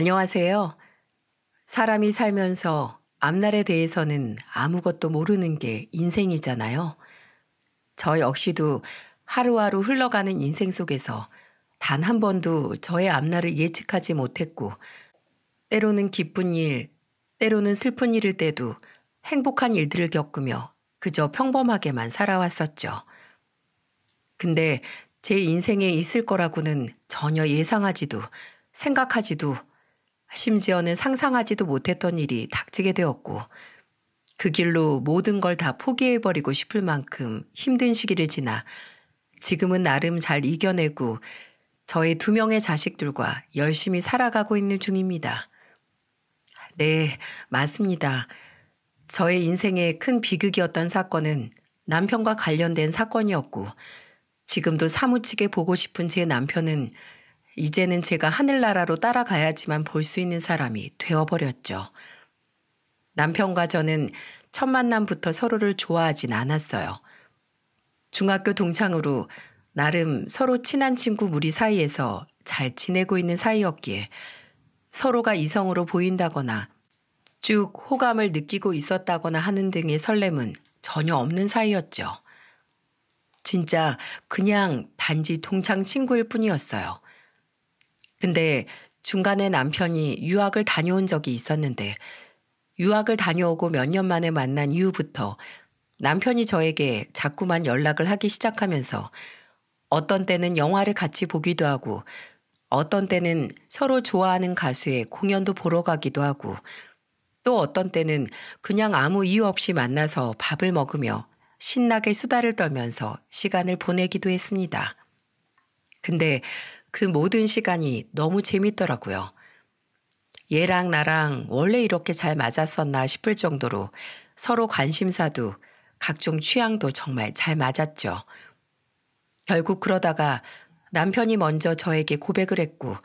안녕하세요. 사람이 살면서 앞날에 대해서는 아무것도 모르는 게 인생이잖아요. 저 역시도 하루하루 흘러가는 인생 속에서 단 한 번도 저의 앞날을 예측하지 못했고, 때로는 기쁜 일, 때로는 슬픈 일일 때도 행복한 일들을 겪으며 그저 평범하게만 살아왔었죠. 근데 제 인생에 있을 거라고는 전혀 예상하지도 생각하지도 심지어는 상상하지도 못했던 일이 닥치게 되었고, 그 길로 모든 걸 다 포기해버리고 싶을 만큼 힘든 시기를 지나 지금은 나름 잘 이겨내고 저의 두 명의 자식들과 열심히 살아가고 있는 중입니다. 네, 맞습니다. 저의 인생의 큰 비극이었던 사건은 남편과 관련된 사건이었고, 지금도 사무치게 보고 싶은 제 남편은 이제는 제가 하늘나라로 따라가야지만 볼 수 있는 사람이 되어버렸죠. 남편과 저는 첫 만남부터 서로를 좋아하진 않았어요. 중학교 동창으로 나름 서로 친한 친구 무리 사이에서 잘 지내고 있는 사이였기에 서로가 이성으로 보인다거나 쭉 호감을 느끼고 있었다거나 하는 등의 설렘은 전혀 없는 사이였죠. 진짜 그냥 단지 동창 친구일 뿐이었어요. 근데 중간에 남편이 유학을 다녀온 적이 있었는데, 유학을 다녀오고 몇 년 만에 만난 이후부터 남편이 저에게 자꾸만 연락을 하기 시작하면서 어떤 때는 영화를 같이 보기도 하고, 어떤 때는 서로 좋아하는 가수의 공연도 보러 가기도 하고, 또 어떤 때는 그냥 아무 이유 없이 만나서 밥을 먹으며 신나게 수다를 떨면서 시간을 보내기도 했습니다. 근데 그 모든 시간이 너무 재밌더라고요. 얘랑 나랑 원래 이렇게 잘 맞았었나 싶을 정도로 서로 관심사도 각종 취향도 정말 잘 맞았죠. 결국 그러다가 남편이 먼저 저에게 고백을 했고,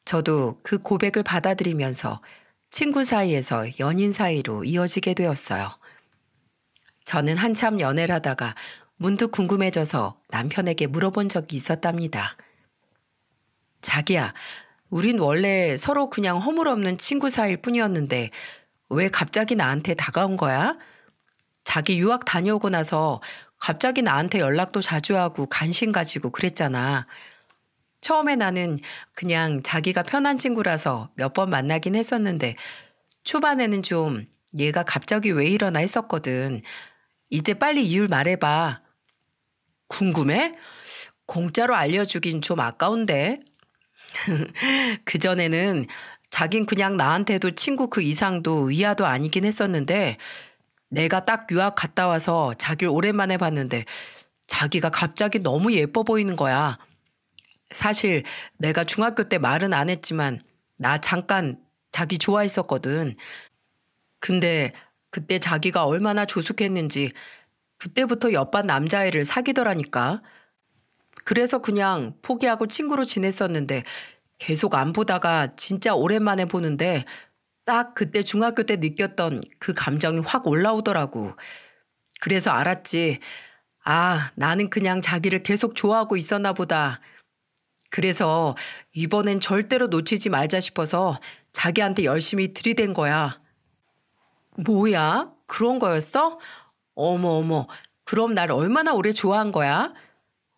저도 그 고백을 받아들이면서 친구 사이에서 연인 사이로 이어지게 되었어요. 저는 한참 연애를 하다가 문득 궁금해져서 남편에게 물어본 적이 있었답니다. 자기야, 우린 원래 서로 그냥 허물없는 친구 사이일 뿐이었는데 왜 갑자기 나한테 다가온 거야? 자기 유학 다녀오고 나서 갑자기 나한테 연락도 자주 하고 관심 가지고 그랬잖아. 처음에 나는 그냥 자기가 편한 친구라서 몇 번 만나긴 했었는데 초반에는 좀 얘가 갑자기 왜 이러나 했었거든. 이제 빨리 이유를 말해봐. 궁금해? 공짜로 알려주긴 좀 아까운데. 그전에는 자긴 그냥 나한테도 친구 그 이상도 위아도 아니긴 했었는데, 내가 딱 유학 갔다 와서 자기를 오랜만에 봤는데 자기가 갑자기 너무 예뻐 보이는 거야. 사실 내가 중학교 때 말은 안 했지만 나 잠깐 자기 좋아했었거든. 근데 그때 자기가 얼마나 조숙했는지 그때부터 옆반 남자애를 사귀더라니까. 그래서 그냥 포기하고 친구로 지냈었는데 계속 안 보다가 진짜 오랜만에 보는데 딱 그때 중학교 때 느꼈던 그 감정이 확 올라오더라고. 그래서 알았지. 아, 나는 그냥 자기를 계속 좋아하고 있었나 보다. 그래서 이번엔 절대로 놓치지 말자 싶어서 자기한테 열심히 들이댄 거야. 뭐야? 그런 거였어? 어머, 어머. 그럼 날 얼마나 오래 좋아한 거야?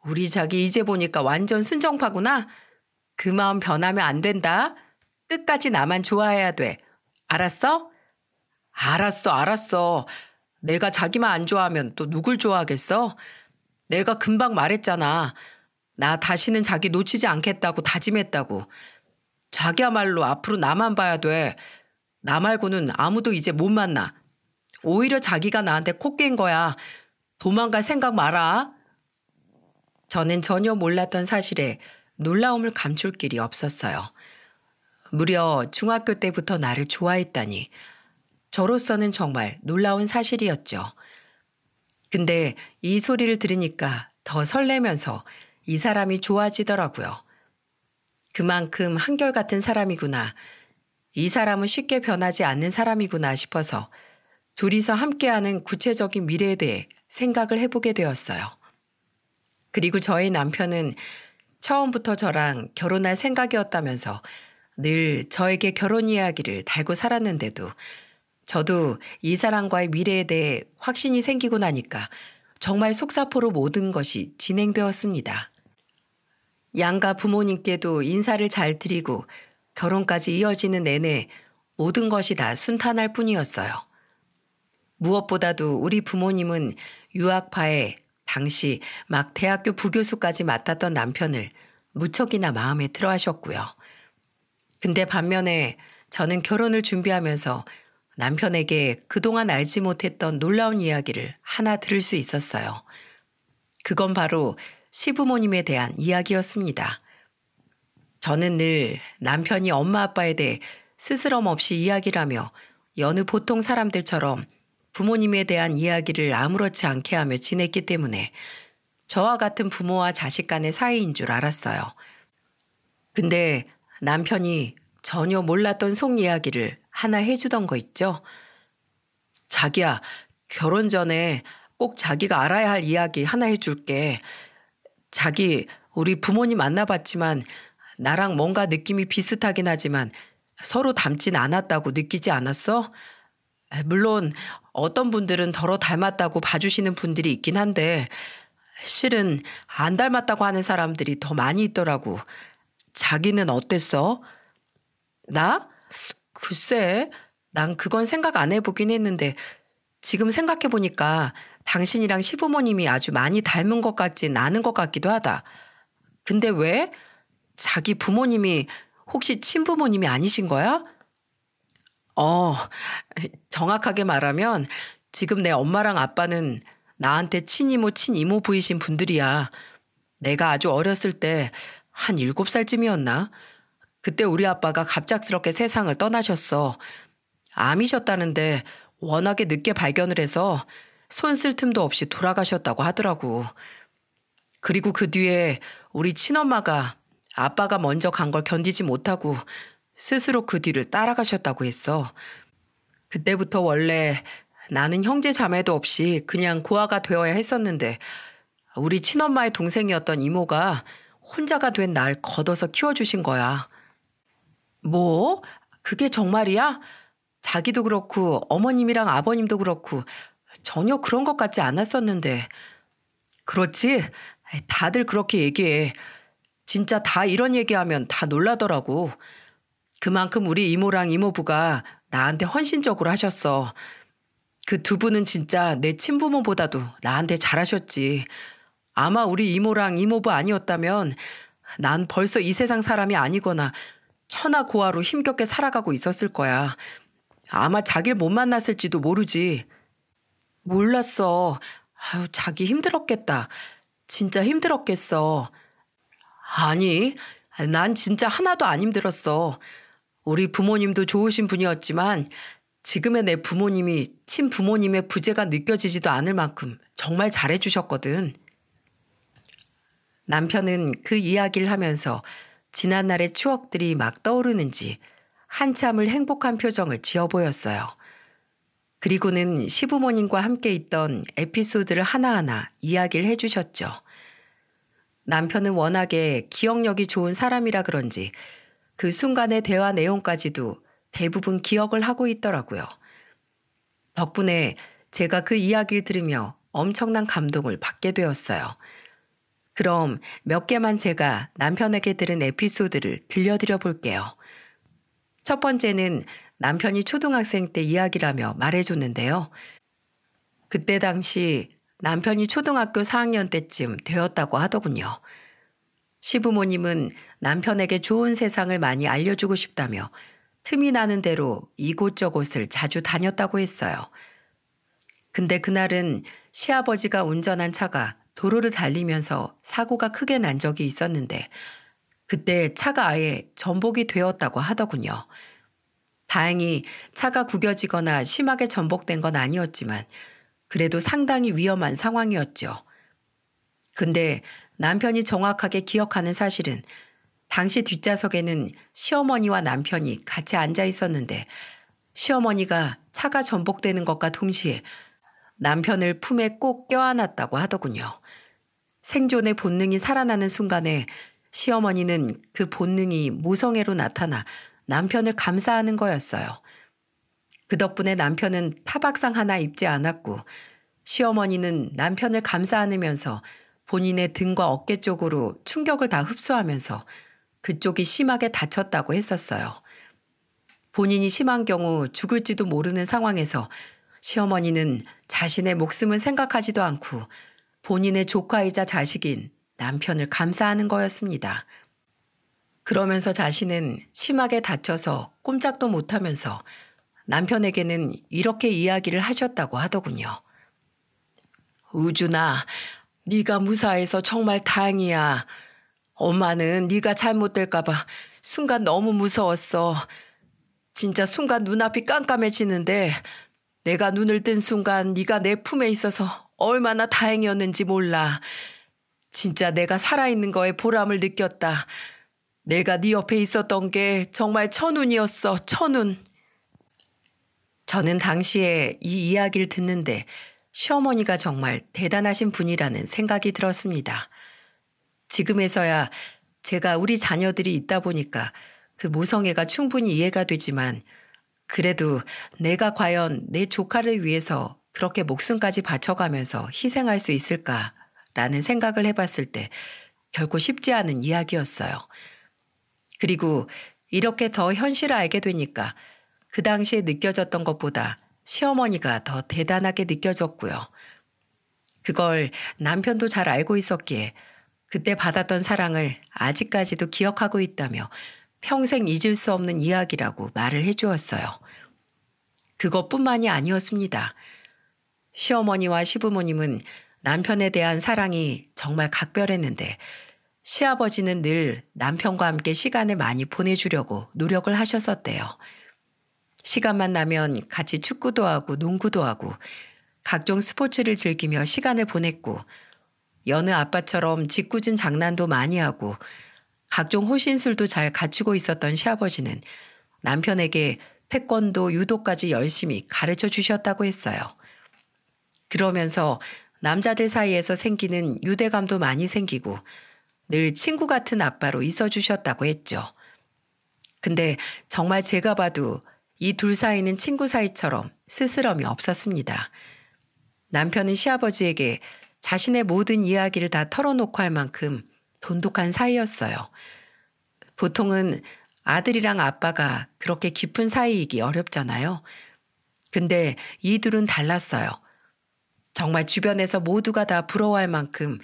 우리 자기 이제 보니까 완전 순정파구나. 그 마음 변하면 안 된다. 끝까지 나만 좋아해야 돼. 알았어? 알았어, 알았어. 내가 자기만 안 좋아하면 또 누굴 좋아하겠어? 내가 금방 말했잖아. 나 다시는 자기 놓치지 않겠다고 다짐했다고. 자기야말로 앞으로 나만 봐야 돼. 나 말고는 아무도 이제 못 만나. 오히려 자기가 나한테 코 깬 거야. 도망갈 생각 마라. 저는 전혀 몰랐던 사실에 놀라움을 감출 길이 없었어요. 무려 중학교 때부터 나를 좋아했다니. 저로서는 정말 놀라운 사실이었죠. 근데 이 소리를 들으니까 더 설레면서 이 사람이 좋아지더라고요. 그만큼 한결같은 사람이구나. 이 사람은 쉽게 변하지 않는 사람이구나 싶어서 둘이서 함께하는 구체적인 미래에 대해 생각을 해보게 되었어요. 그리고 저희 남편은 처음부터 저랑 결혼할 생각이었다면서 늘 저에게 결혼 이야기를 달고 살았는데도 저도 이 사람과의 미래에 대해 확신이 생기고 나니까 정말 속사포로 모든 것이 진행되었습니다. 양가 부모님께도 인사를 잘 드리고 결혼까지 이어지는 내내 모든 것이 다 순탄할 뿐이었어요. 무엇보다도 우리 부모님은 유학파에 당시 막 대학교 부교수까지 맡았던 남편을 무척이나 마음에 들어 하셨고요. 근데 반면에 저는 결혼을 준비하면서 남편에게 그동안 알지 못했던 놀라운 이야기를 하나 들을 수 있었어요. 그건 바로 시부모님에 대한 이야기였습니다. 저는 늘 남편이 엄마 아빠에 대해 스스럼 없이 이야기를 하며 여느 보통 사람들처럼 부모님에 대한 이야기를 아무렇지 않게 하며 지냈기 때문에 저와 같은 부모와 자식 간의 사이인 줄 알았어요. 근데 남편이 전혀 몰랐던 속 이야기를 하나 해주던 거 있죠? 자기야, 결혼 전에 꼭 자기가 알아야 할 이야기 하나 해줄게. 자기, 우리 부모님 만나봤지만 나랑 뭔가 느낌이 비슷하긴 하지만 서로 닮진 않았다고 느끼지 않았어? 물론 어떤 분들은 더러 닮았다고 봐주시는 분들이 있긴 한데 실은 안 닮았다고 하는 사람들이 더 많이 있더라고. 자기는 어땠어? 나? 글쎄, 난 그건 생각 안 해보긴 했는데 지금 생각해보니까 당신이랑 시부모님이 아주 많이 닮은 것 같진 않은 것 같기도 하다. 근데 왜? 자기 부모님이 혹시 친부모님이 아니신 거야? 어, 정확하게 말하면 지금 내 엄마랑 아빠는 나한테 친이모, 친이모 부이신 분들이야. 내가 아주 어렸을 때 한 7살쯤이었나? 그때 우리 아빠가 갑작스럽게 세상을 떠나셨어. 암이셨다는데 워낙에 늦게 발견을 해서 손 쓸 틈도 없이 돌아가셨다고 하더라고. 그리고 그 뒤에 우리 친엄마가 아빠가 먼저 간 걸 견디지 못하고 스스로 그 뒤를 따라가셨다고 했어. 그때부터 원래 나는 형제 자매도 없이 그냥 고아가 되어야 했었는데 우리 친엄마의 동생이었던 이모가 혼자가 된 날 걷어서 키워주신 거야. 뭐? 그게 정말이야? 자기도 그렇고 어머님이랑 아버님도 그렇고 전혀 그런 것 같지 않았었는데. 그렇지? 다들 그렇게 얘기해. 진짜 다 이런 얘기하면 다 놀라더라고. 그만큼 우리 이모랑 이모부가 나한테 헌신적으로 하셨어. 그 두 분은 진짜 내 친부모보다도 나한테 잘하셨지. 아마 우리 이모랑 이모부 아니었다면 난 벌써 이 세상 사람이 아니거나 천하 고아로 힘겹게 살아가고 있었을 거야. 아마 자기를 못 만났을지도 모르지. 몰랐어. 아유, 자기 힘들었겠다. 진짜 힘들었겠어. 아니, 난 진짜 하나도 안 힘들었어. 우리 부모님도 좋으신 분이었지만 지금의 내 부모님이 친부모님의 부재가 느껴지지도 않을 만큼 정말 잘해주셨거든. 남편은 그 이야기를 하면서 지난날의 추억들이 막 떠오르는지 한참을 행복한 표정을 지어 보였어요. 그리고는 시부모님과 함께 있던 에피소드를 하나하나 이야기를 해주셨죠. 남편은 워낙에 기억력이 좋은 사람이라 그런지 그 순간의 대화 내용까지도 대부분 기억을 하고 있더라고요. 덕분에 제가 그 이야기를 들으며 엄청난 감동을 받게 되었어요. 그럼 몇 개만 제가 남편에게 들은 에피소드를 들려드려 볼게요. 첫 번째는 남편이 초등학생 때 이야기라며 말해줬는데요. 그때 당시 남편이 초등학교 4학년 때쯤 되었다고 하더군요. 시부모님은 남편에게 좋은 세상을 많이 알려주고 싶다며 틈이 나는 대로 이곳저곳을 자주 다녔다고 했어요. 근데 그날은 시아버지가 운전한 차가 도로를 달리면서 사고가 크게 난 적이 있었는데 그때 차가 아예 전복이 되었다고 하더군요. 다행히 차가 구겨지거나 심하게 전복된 건 아니었지만 그래도 상당히 위험한 상황이었죠. 근데 남편이 정확하게 기억하는 사실은 당시 뒷좌석에는 시어머니와 남편이 같이 앉아 있었는데 시어머니가 차가 전복되는 것과 동시에 남편을 품에 꼭 껴안았다고 하더군요. 생존의 본능이 살아나는 순간에 시어머니는 그 본능이 모성애로 나타나 남편을 감싸하는 거였어요. 그 덕분에 남편은 타박상 하나 입지 않았고 시어머니는 남편을 감싸 안으면서 본인의 등과 어깨 쪽으로 충격을 다 흡수하면서 그쪽이 심하게 다쳤다고 했었어요. 본인이 심한 경우 죽을지도 모르는 상황에서 시어머니는 자신의 목숨은 생각하지도 않고 본인의 조카이자 자식인 남편을 감싸하는 거였습니다. 그러면서 자신은 심하게 다쳐서 꼼짝도 못하면서 남편에게는 이렇게 이야기를 하셨다고 하더군요. 우준아, 네가 무사해서 정말 다행이야. 엄마는 네가 잘못될까 봐 순간 너무 무서웠어. 진짜 순간 눈앞이 깜깜해지는데 내가 눈을 뜬 순간 네가 내 품에 있어서 얼마나 다행이었는지 몰라. 진짜 내가 살아있는 거에 보람을 느꼈다. 내가 네 옆에 있었던 게 정말 천운이었어, 천운. 저는 당시에 이 이야기를 듣는데 시어머니가 정말 대단하신 분이라는 생각이 들었습니다. 지금에서야 제가 우리 자녀들이 있다 보니까 그 모성애가 충분히 이해가 되지만 그래도 내가 과연 내 조카를 위해서 그렇게 목숨까지 바쳐가면서 희생할 수 있을까라는 생각을 해봤을 때 결코 쉽지 않은 이야기였어요. 그리고 이렇게 더 현실을 알게 되니까 그 당시에 느껴졌던 것보다 시어머니가 더 대단하게 느껴졌고요. 그걸 남편도 잘 알고 있었기에 그때 받았던 사랑을 아직까지도 기억하고 있다며 평생 잊을 수 없는 이야기라고 말을 해주었어요. 그것뿐만이 아니었습니다. 시어머니와 시부모님은 남편에 대한 사랑이 정말 각별했는데 시아버지는 늘 남편과 함께 시간을 많이 보내주려고 노력을 하셨었대요. 시간만 나면 같이 축구도 하고 농구도 하고 각종 스포츠를 즐기며 시간을 보냈고 여느 아빠처럼 짓궂은 장난도 많이 하고 각종 호신술도 잘 갖추고 있었던 시아버지는 남편에게 태권도, 유도까지 열심히 가르쳐 주셨다고 했어요. 그러면서 남자들 사이에서 생기는 유대감도 많이 생기고 늘 친구 같은 아빠로 있어 주셨다고 했죠. 근데 정말 제가 봐도 이 둘 사이는 친구 사이처럼 스스럼이 없었습니다. 남편은 시아버지에게 자신의 모든 이야기를 다 털어놓고 할 만큼 돈독한 사이였어요. 보통은 아들이랑 아빠가 그렇게 깊은 사이이기 어렵잖아요. 근데 이 둘은 달랐어요. 정말 주변에서 모두가 다 부러워할 만큼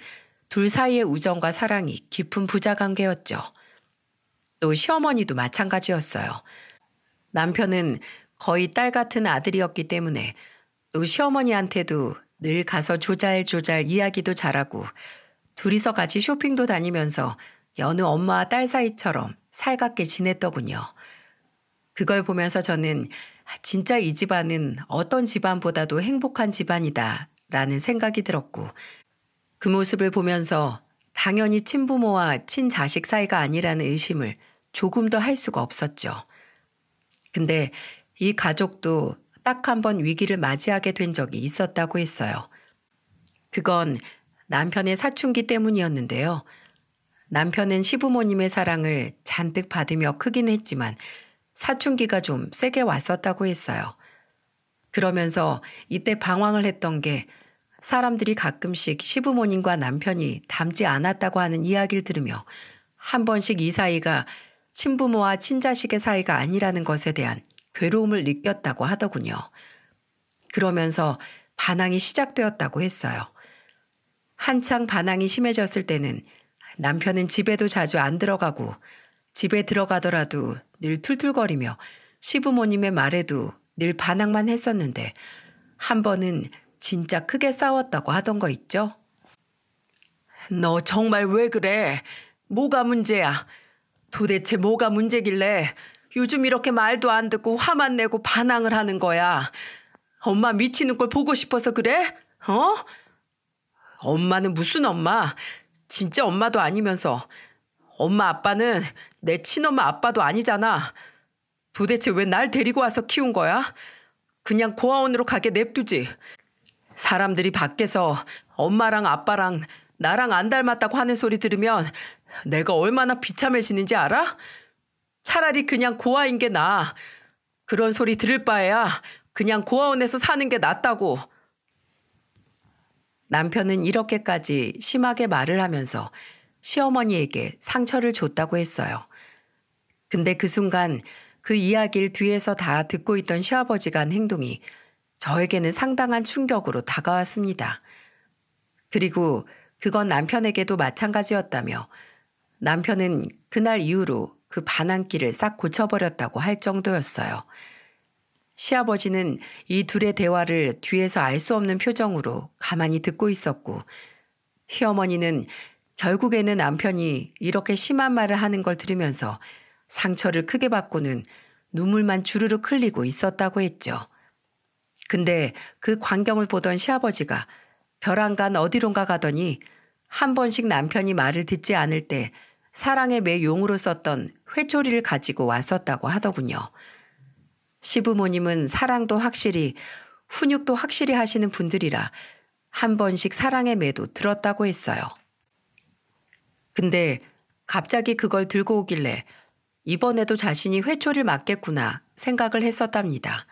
둘 사이의 우정과 사랑이 깊은 부자관계였죠. 또 시어머니도 마찬가지였어요. 남편은 거의 딸 같은 아들이었기 때문에 또 시어머니한테도 늘 가서 조잘조잘 이야기도 잘하고 둘이서 같이 쇼핑도 다니면서 여느 엄마와 딸 사이처럼 살갑게 지냈더군요. 그걸 보면서 저는 진짜 이 집안은 어떤 집안보다도 행복한 집안이다 라는 생각이 들었고 그 모습을 보면서 당연히 친부모와 친자식 사이가 아니라는 의심을 조금도 할 수가 없었죠. 근데 이 가족도 딱 한 번 위기를 맞이하게 된 적이 있었다고 했어요. 그건 남편의 사춘기 때문이었는데요. 남편은 시부모님의 사랑을 잔뜩 받으며 크긴 했지만 사춘기가 좀 세게 왔었다고 했어요. 그러면서 이때 방황을 했던 게 사람들이 가끔씩 시부모님과 남편이 닮지 않았다고 하는 이야기를 들으며 한 번씩 이 사이가 친부모와 친자식의 사이가 아니라는 것에 대한 괴로움을 느꼈다고 하더군요. 그러면서 반항이 시작되었다고 했어요. 한창 반항이 심해졌을 때는 남편은 집에도 자주 안 들어가고 집에 들어가더라도 늘 툴툴거리며 시부모님의 말에도 늘 반항만 했었는데 한 번은 진짜 크게 싸웠다고 하던 거 있죠? 너 정말 왜 그래? 뭐가 문제야? 도대체 뭐가 문제길래 요즘 이렇게 말도 안 듣고 화만 내고 반항을 하는 거야? 엄마 미치는 걸 보고 싶어서 그래? 어? 엄마는 무슨 엄마? 진짜 엄마도 아니면서 엄마 아빠는 내 친엄마 아빠도 아니잖아. 도대체 왜 날 데리고 와서 키운 거야? 그냥 고아원으로 가게 냅두지. 사람들이 밖에서 엄마랑 아빠랑 나랑 안 닮았다고 하는 소리 들으면 내가 얼마나 비참해지는지 알아? 차라리 그냥 고아인 게 나아. 그런 소리 들을 바에야 그냥 고아원에서 사는 게 낫다고. 남편은 이렇게까지 심하게 말을 하면서 시어머니에게 상처를 줬다고 했어요. 근데 그 순간 그 이야기를 뒤에서 다 듣고 있던 시아버지가 한 행동이 저에게는 상당한 충격으로 다가왔습니다. 그리고 그건 남편에게도 마찬가지였다며 남편은 그날 이후로 그 반항기를 싹 고쳐버렸다고 할 정도였어요. 시아버지는 이 둘의 대화를 뒤에서 알 수 없는 표정으로 가만히 듣고 있었고 시어머니는 결국에는 남편이 이렇게 심한 말을 하는 걸 들으면서 상처를 크게 받고는 눈물만 주르륵 흘리고 있었다고 했죠. 근데 그 광경을 보던 시아버지가 벼랑간 어디론가 가더니 한 번씩 남편이 말을 듣지 않을 때 사랑의 매 용으로 썼던 회초리를 가지고 왔었다고 하더군요. 시부모님은 사랑도 확실히 훈육도 확실히 하시는 분들이라 한 번씩 사랑의 매도 들었다고 했어요. 근데 갑자기 그걸 들고 오길래 이번에도 자신이 회초리를 맞겠구나 생각을 했었답니다.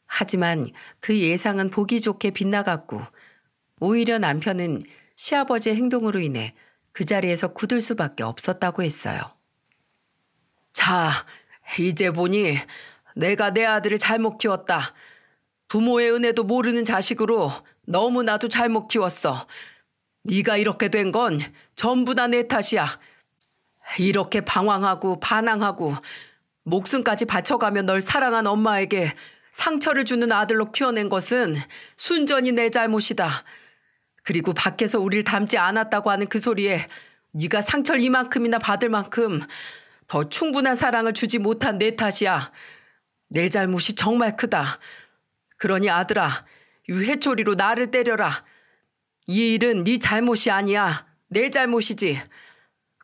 하지만 그 예상은 보기 좋게 빗나갔고 오히려 남편은 시아버지의 행동으로 인해 그 자리에서 굳을 수밖에 없었다고 했어요. 자, 이제 보니 내가 내 아들을 잘못 키웠다. 부모의 은혜도 모르는 자식으로 너무나도 잘못 키웠어. 네가 이렇게 된 건 전부 다 내 탓이야. 이렇게 방황하고 반항하고 목숨까지 바쳐가며 널 사랑한 엄마에게 상처를 주는 아들로 키워낸 것은 순전히 내 잘못이다. 그리고 밖에서 우릴 닮지 않았다고 하는 그 소리에 네가 상처를 이만큼이나 받을 만큼 더 충분한 사랑을 주지 못한 내 탓이야. 내 잘못이 정말 크다. 그러니 아들아, 이 회초리로 나를 때려라. 이 일은 네 잘못이 아니야. 내 잘못이지.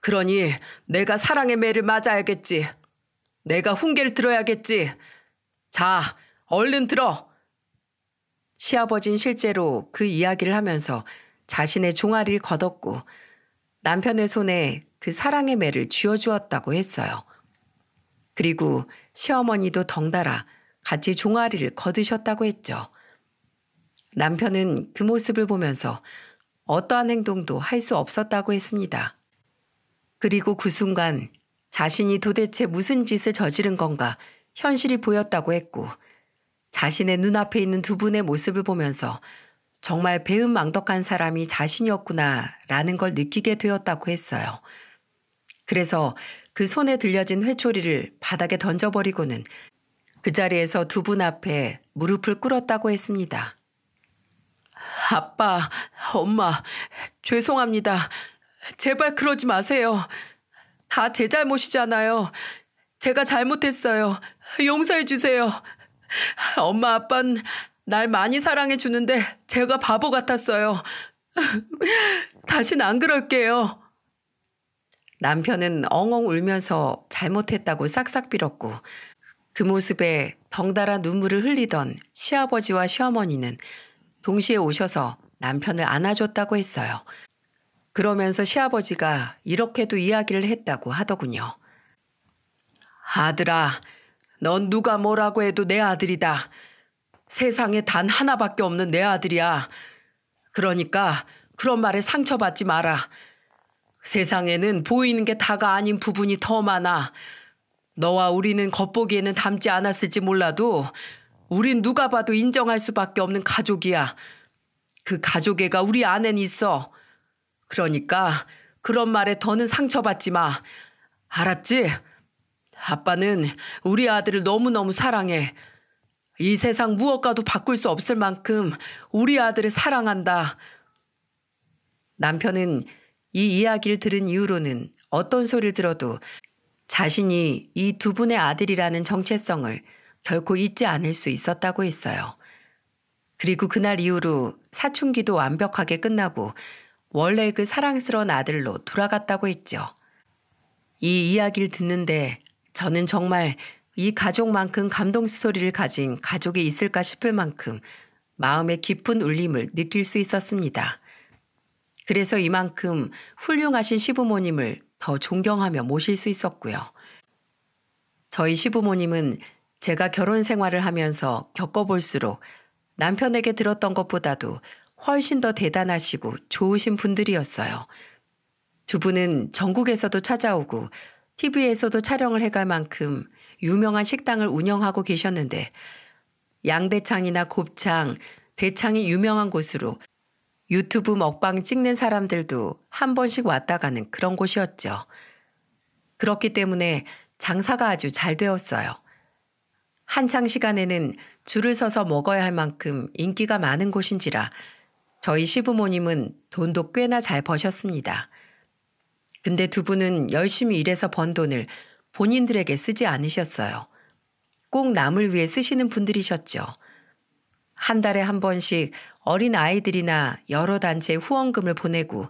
그러니 내가 사랑의 매를 맞아야겠지. 내가 훈계를 들어야겠지. 자, 얼른 들어. 시아버진 실제로 그 이야기를 하면서 자신의 종아리를 걷었고 남편의 손에 그 사랑의 매를 쥐어주었다고 했어요. 그리고 시어머니도 덩달아 같이 종아리를 거두셨다고 했죠. 남편은 그 모습을 보면서 어떠한 행동도 할 수 없었다고 했습니다. 그리고 그 순간 자신이 도대체 무슨 짓을 저지른 건가 현실이 보였다고 했고 자신의 눈앞에 있는 두 분의 모습을 보면서 정말 배은망덕한 사람이 자신이었구나라는 걸 느끼게 되었다고 했어요. 그래서 그 손에 들려진 회초리를 바닥에 던져버리고는 그 자리에서 두 분 앞에 무릎을 꿇었다고 했습니다. 아빠, 엄마, 죄송합니다. 제발 그러지 마세요. 다 제 잘못이잖아요. 제가 잘못했어요. 용서해 주세요. 엄마, 아빠는 날 많이 사랑해 주는데 제가 바보 같았어요. 다신 안 그럴게요. 남편은 엉엉 울면서 잘못했다고 싹싹 빌었고 그 모습에 덩달아 눈물을 흘리던 시아버지와 시어머니는 동시에 오셔서 남편을 안아줬다고 했어요. 그러면서 시아버지가 이렇게도 이야기를 했다고 하더군요. 아들아, 넌 누가 뭐라고 해도 내 아들이다. 세상에 단 하나밖에 없는 내 아들이야. 그러니까 그런 말에 상처받지 마라. 세상에는 보이는 게 다가 아닌 부분이 더 많아. 너와 우리는 겉보기에는 닮지 않았을지 몰라도 우린 누가 봐도 인정할 수밖에 없는 가족이야. 그 가족애가 우리 안엔 있어. 그러니까 그런 말에 더는 상처받지 마. 알았지? 아빠는 우리 아들을 너무너무 사랑해. 이 세상 무엇과도 바꿀 수 없을 만큼 우리 아들을 사랑한다. 남편은 이 이야기를 들은 이후로는 어떤 소리를 들어도 자신이 이 두 분의 아들이라는 정체성을 결코 잊지 않을 수 있었다고 했어요. 그리고 그날 이후로 사춘기도 완벽하게 끝나고 원래 그 사랑스러운 아들로 돌아갔다고 했죠. 이 이야기를 듣는데 저는 정말 이 가족만큼 감동 스토리를 가진 가족이 있을까 싶을 만큼 마음의 깊은 울림을 느낄 수 있었습니다. 그래서 이만큼 훌륭하신 시부모님을 더 존경하며 모실 수 있었고요. 저희 시부모님은 제가 결혼 생활을 하면서 겪어볼수록 남편에게 들었던 것보다도 훨씬 더 대단하시고 좋으신 분들이었어요. 두 분은 전국에서도 찾아오고 TV에서도 촬영을 해갈 만큼 유명한 식당을 운영하고 계셨는데 양대창이나 곱창, 대창이 유명한 곳으로 유튜브 먹방 찍는 사람들도 한 번씩 왔다 가는 그런 곳이었죠. 그렇기 때문에 장사가 아주 잘 되었어요. 한창 시간에는 줄을 서서 먹어야 할 만큼 인기가 많은 곳인지라 저희 시부모님은 돈도 꽤나 잘 버셨습니다. 근데 두 분은 열심히 일해서 번 돈을 본인들에게 쓰지 않으셨어요. 꼭 남을 위해 쓰시는 분들이셨죠. 한 달에 한 번씩 어린 아이들이나 여러 단체에 후원금을 보내고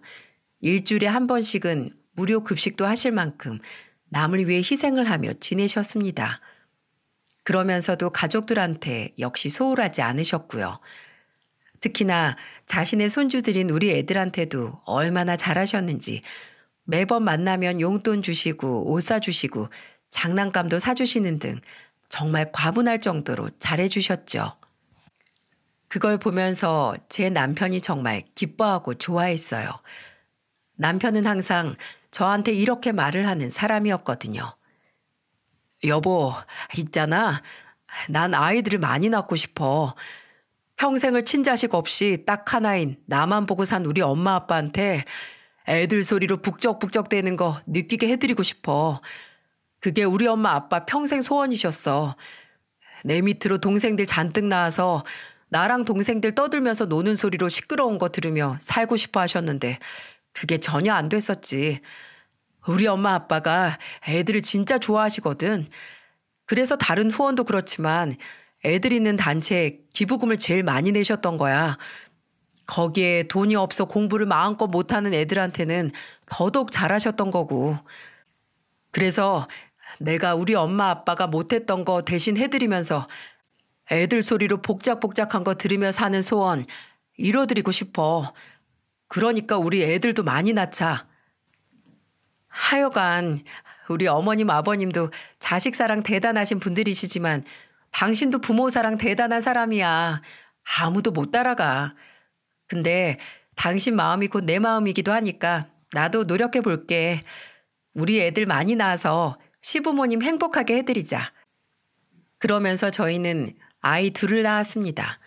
일주일에 한 번씩은 무료 급식도 하실 만큼 남을 위해 희생을 하며 지내셨습니다. 그러면서도 가족들한테 역시 소홀하지 않으셨고요. 특히나 자신의 손주들인 우리 애들한테도 얼마나 잘하셨는지 매번 만나면 용돈 주시고 옷 사주시고 장난감도 사주시는 등 정말 과분할 정도로 잘해주셨죠. 그걸 보면서 제 남편이 정말 기뻐하고 좋아했어요. 남편은 항상 저한테 이렇게 말을 하는 사람이었거든요. 여보, 있잖아. 난 아이들을 많이 낳고 싶어. 평생을 친자식 없이 딱 하나인 나만 보고 산 우리 엄마 아빠한테 애들 소리로 북적북적대는 거 느끼게 해드리고 싶어. 그게 우리 엄마 아빠 평생 소원이셨어. 내 밑으로 동생들 잔뜩 낳아서 나랑 동생들 떠들면서 노는 소리로 시끄러운 거 들으며 살고 싶어 하셨는데 그게 전혀 안 됐었지. 우리 엄마 아빠가 애들을 진짜 좋아하시거든. 그래서 다른 후원도 그렇지만 애들 있는 단체에 기부금을 제일 많이 내셨던 거야. 거기에 돈이 없어 공부를 마음껏 못하는 애들한테는 더더욱 잘하셨던 거고. 그래서 내가 우리 엄마 아빠가 못했던 거 대신 해드리면서 애들 소리로 복작복작한 거 들으며 사는 소원 이뤄드리고 싶어. 그러니까 우리 애들도 많이 낳자. 하여간 우리 어머님 아버님도 자식 사랑 대단하신 분들이시지만 당신도 부모 사랑 대단한 사람이야. 아무도 못 따라가. 근데 당신 마음이 곧 내 마음이기도 하니까 나도 노력해 볼게. 우리 애들 많이 낳아서 시부모님 행복하게 해드리자. 그러면서 저희는 아이 둘을 낳았습니다.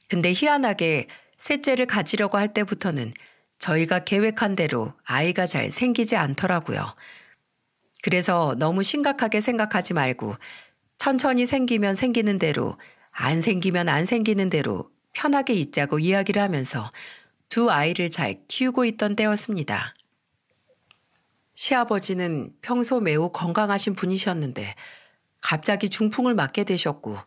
근데 희한하게 셋째를 가지려고 할 때부터는 저희가 계획한 대로 아이가 잘 생기지 않더라고요. 그래서 너무 심각하게 생각하지 말고 천천히 생기면 생기는 대로, 안 생기면 안 생기는 대로 편하게 있자고 이야기를 하면서 두 아이를 잘 키우고 있던 때였습니다. 시아버지는 평소 매우 건강하신 분이셨는데 갑자기 중풍을 맞게 되셨고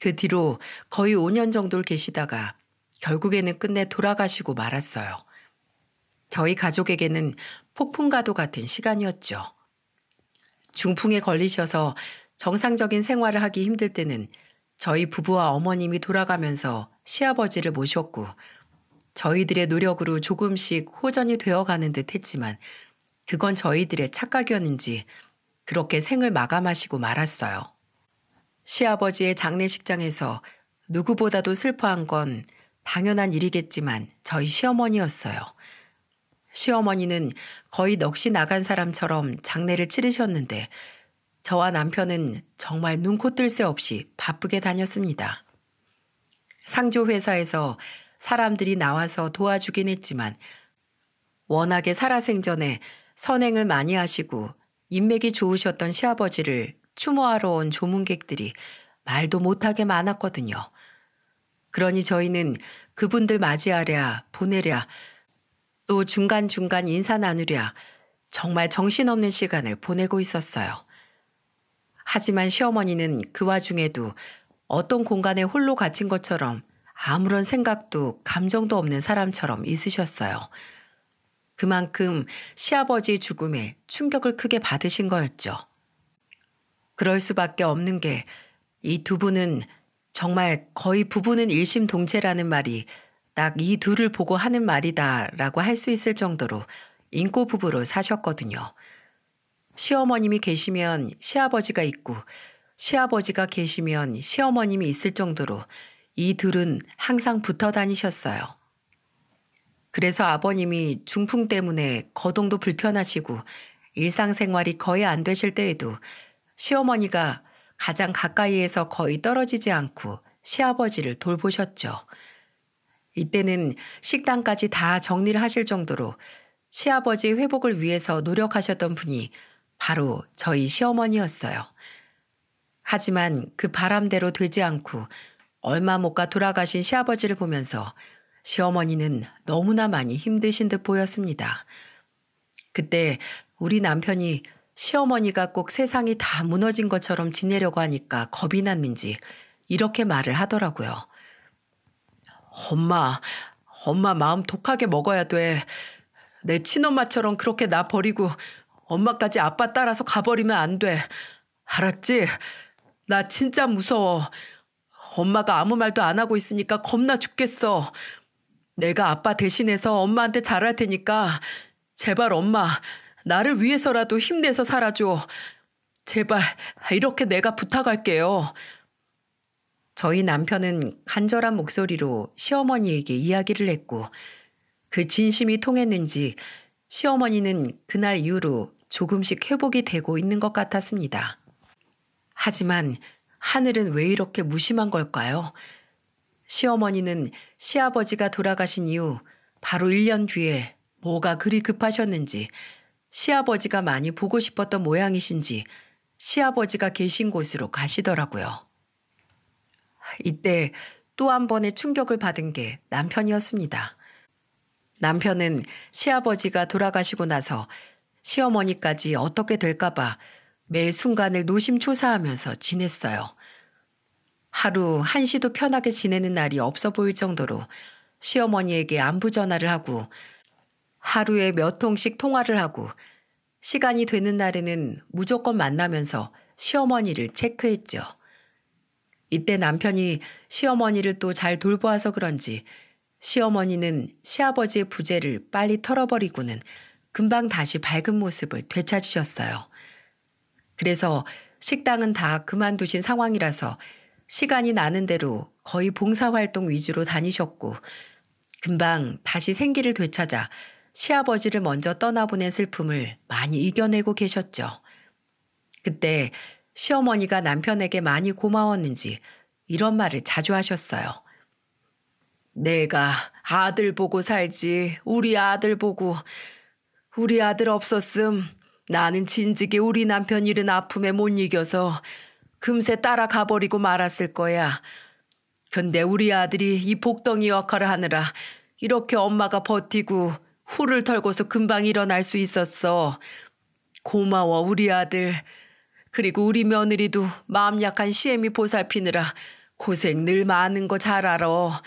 그 뒤로 거의 5년 정도를 계시다가 결국에는 끝내 돌아가시고 말았어요. 저희 가족에게는 폭풍과도 같은 시간이었죠. 중풍에 걸리셔서 정상적인 생활을 하기 힘들 때는 저희 부부와 어머님이 돌아가면서 시아버지를 모셨고 저희들의 노력으로 조금씩 호전이 되어가는 듯 했지만 그건 저희들의 착각이었는지 그렇게 생을 마감하시고 말았어요. 시아버지의 장례식장에서 누구보다도 슬퍼한 건 당연한 일이겠지만 저희 시어머니였어요. 시어머니는 거의 넋이 나간 사람처럼 장례를 치르셨는데 저와 남편은 정말 눈코 뜰 새 없이 바쁘게 다녔습니다. 상조 회사에서 사람들이 나와서 도와주긴 했지만 워낙에 살아생전에 선행을 많이 하시고 인맥이 좋으셨던 시아버지를 추모하러 온 조문객들이 말도 못하게 많았거든요. 그러니 저희는 그분들 맞이하랴 보내랴 또 중간중간 인사 나누랴 정말 정신없는 시간을 보내고 있었어요. 하지만 시어머니는 그 와중에도 어떤 공간에 홀로 갇힌 것처럼 아무런 생각도 감정도 없는 사람처럼 있으셨어요. 그만큼 시아버지의 죽음에 충격을 크게 받으신 거였죠. 그럴 수밖에 없는 게 이 두 분은 정말 거의 부부는 일심동체라는 말이 딱 이 둘을 보고 하는 말이다라고 할 수 있을 정도로 인고 부부로 사셨거든요. 시어머님이 계시면 시아버지가 있고 시아버지가 계시면 시어머님이 있을 정도로 이 둘은 항상 붙어 다니셨어요. 그래서 아버님이 중풍 때문에 거동도 불편하시고 일상생활이 거의 안 되실 때에도 시어머니가 가장 가까이에서 거의 떨어지지 않고 시아버지를 돌보셨죠. 이때는 식당까지 다 정리를 하실 정도로 시아버지 회복을 위해서 노력하셨던 분이 바로 저희 시어머니였어요. 하지만 그 바람대로 되지 않고 얼마 못 가 돌아가신 시아버지를 보면서 시어머니는 너무나 많이 힘드신 듯 보였습니다. 그때 우리 남편이 시어머니가 꼭 세상이 다 무너진 것처럼 지내려고 하니까 겁이 났는지 이렇게 말을 하더라고요. 엄마 마음 독하게 먹어야 돼. 내 친엄마처럼 그렇게 나 버리고 엄마까지 아빠 따라서 가버리면 안 돼. 알았지? 나 진짜 무서워. 엄마가 아무 말도 안 하고 있으니까 겁나 죽겠어. 내가 아빠 대신해서 엄마한테 잘할 테니까 제발 엄마 나를 위해서라도 힘내서 살아줘. 제발 이렇게 내가 부탁할게요. 저희 남편은 간절한 목소리로 시어머니에게 이야기를 했고 그 진심이 통했는지 시어머니는 그날 이후로 조금씩 회복이 되고 있는 것 같았습니다. 하지만 하늘은 왜 이렇게 무심한 걸까요? 시어머니는 시아버지가 돌아가신 이후 바로 1년 뒤에 뭐가 그리 급하셨는지 시아버지가 많이 보고 싶었던 모양이신지 시아버지가 계신 곳으로 가시더라고요. 이때 또 한 번의 충격을 받은 게 남편이었습니다. 남편은 시아버지가 돌아가시고 나서 시어머니까지 어떻게 될까봐 매 순간을 노심초사하면서 지냈어요. 하루 한시도 편하게 지내는 날이 없어 보일 정도로 시어머니에게 안부 전화를 하고 하루에 몇 통씩 통화를 하고 시간이 되는 날에는 무조건 만나면서 시어머니를 체크했죠. 이때 남편이 시어머니를 또 잘 돌보아서 그런지 시어머니는 시아버지의 부재를 빨리 털어버리고는 금방 다시 밝은 모습을 되찾으셨어요. 그래서 식당은 다 그만두신 상황이라서 시간이 나는 대로 거의 봉사활동 위주로 다니셨고 금방 다시 생기를 되찾아 시아버지를 먼저 떠나보낸 슬픔을 많이 이겨내고 계셨죠. 그때 시어머니가 남편에게 많이 고마웠는지 이런 말을 자주 하셨어요. 내가 아들 보고 살지 우리 아들 보고 우리 아들 없었음 나는 진즉에 우리 남편 잃은 아픔에 못 이겨서 금세 따라가 버리고 말았을 거야. 근데 우리 아들이 이 복덩이 역할을 하느라 이렇게 엄마가 버티고 후를 털고서 금방 일어날 수 있었어. 고마워 우리 아들. 그리고 우리 며느리도 마음 약한 시애미 보살피느라 고생 늘 많은 거 잘 알아.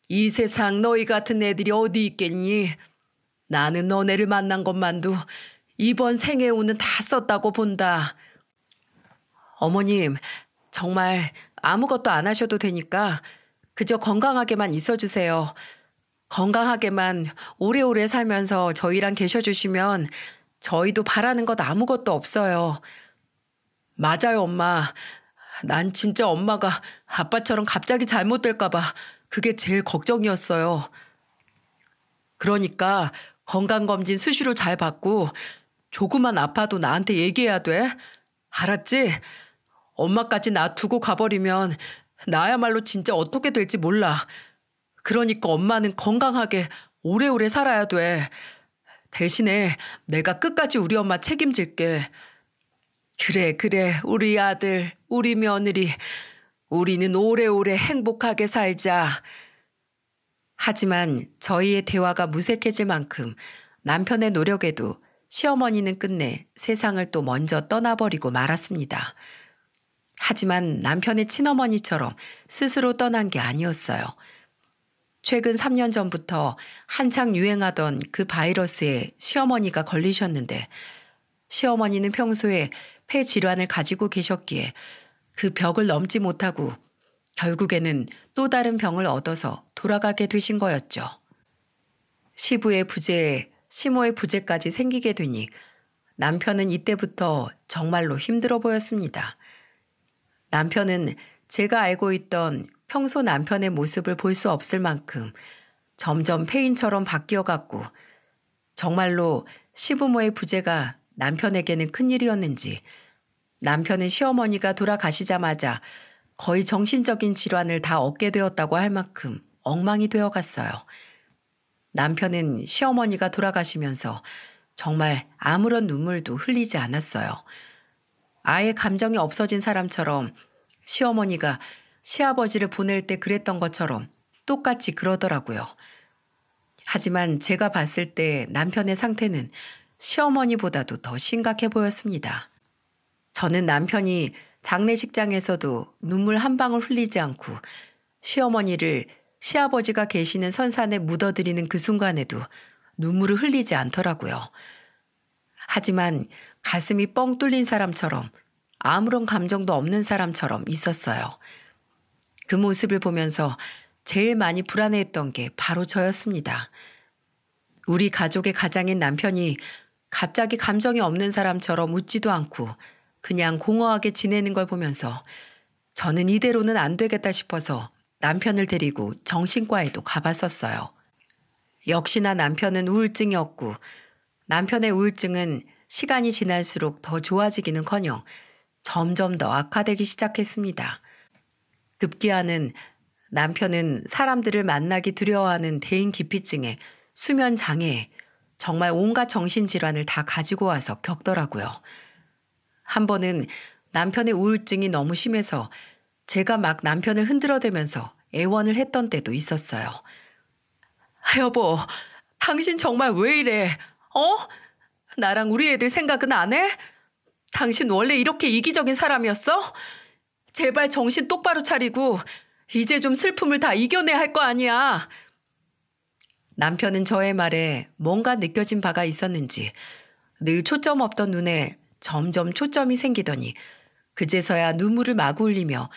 이 세상 너희 같은 애들이 어디 있겠니? 나는 너네를 만난 것만도 이번 생애 운은 다 썼다고 본다. 어머님, 정말 아무것도 안 하셔도 되니까 그저 건강하게만 있어주세요. 건강하게만 오래오래 살면서 저희랑 계셔주시면 저희도 바라는 것 아무것도 없어요. 맞아요, 엄마. 난 진짜 엄마가 아빠처럼 갑자기 잘못될까 봐 그게 제일 걱정이었어요. 그러니까 건강검진 수시로 잘 받고 조금만 아파도 나한테 얘기해야 돼. 알았지? 엄마까지 놔두고 가버리면 나야말로 진짜 어떻게 될지 몰라. 그러니까 엄마는 건강하게 오래오래 살아야 돼. 대신에 내가 끝까지 우리 엄마 책임질게. 그래, 우리 아들, 우리 며느리, 우리는 오래오래 행복하게 살자. 하지만 저희의 대화가 무색해질 만큼 남편의 노력에도 시어머니는 끝내 세상을 또 먼저 떠나버리고 말았습니다. 하지만 남편의 친어머니처럼 스스로 떠난 게 아니었어요. 최근 3년 전부터 한창 유행하던 그 바이러스에 시어머니가 걸리셨는데 시어머니는 평소에 폐 질환을 가지고 계셨기에 그 벽을 넘지 못하고 결국에는 또 다른 병을 얻어서 돌아가게 되신 거였죠. 시부의 부재에 시모의 부재까지 생기게 되니 남편은 이때부터 정말로 힘들어 보였습니다. 남편은 제가 알고 있던 평소 남편의 모습을 볼 수 없을 만큼 점점 폐인처럼 바뀌어갔고 정말로 시부모의 부재가 남편에게는 큰일이었는지 남편은 시어머니가 돌아가시자마자 거의 정신적인 질환을 다 얻게 되었다고 할 만큼 엉망이 되어갔어요. 남편은 시어머니가 돌아가시면서 정말 아무런 눈물도 흘리지 않았어요. 아예 감정이 없어진 사람처럼 시어머니가 시아버지를 보낼 때 그랬던 것처럼 똑같이 그러더라고요. 하지만 제가 봤을 때 남편의 상태는 시어머니보다도 더 심각해 보였습니다. 저는 남편이 장례식장에서도 눈물 한 방울 흘리지 않고 시어머니를 시아버지가 계시는 선산에 묻어드리는 그 순간에도 눈물을 흘리지 않더라고요. 하지만 가슴이 뻥 뚫린 사람처럼 아무런 감정도 없는 사람처럼 있었어요. 그 모습을 보면서 제일 많이 불안해했던 게 바로 저였습니다. 우리 가족의 가장인 남편이 갑자기 감정이 없는 사람처럼 웃지도 않고 그냥 공허하게 지내는 걸 보면서 저는 이대로는 안 되겠다 싶어서 남편을 데리고 정신과에도 가봤었어요. 역시나 남편은 우울증이었고 남편의 우울증은 시간이 지날수록 더 좋아지기는커녕 점점 더 악화되기 시작했습니다. 급기야는 남편은 사람들을 만나기 두려워하는 대인기피증에 수면 장애에 정말 온갖 정신질환을 다 가지고 와서 겪더라고요. 한 번은 남편의 우울증이 너무 심해서 제가 막 남편을 흔들어대면서 애원을 했던 때도 있었어요. 여보, 당신 정말 왜 이래? 나랑 우리 애들 생각은 안 해? 당신 원래 이렇게 이기적인 사람이었어? 제발 정신 똑바로 차리고 이제 좀 슬픔을 다 이겨내야 할 거 아니야. 남편은 저의 말에 뭔가 느껴진 바가 있었는지 늘 초점 없던 눈에 점점 초점이 생기더니 그제서야 눈물을 마구 흘리며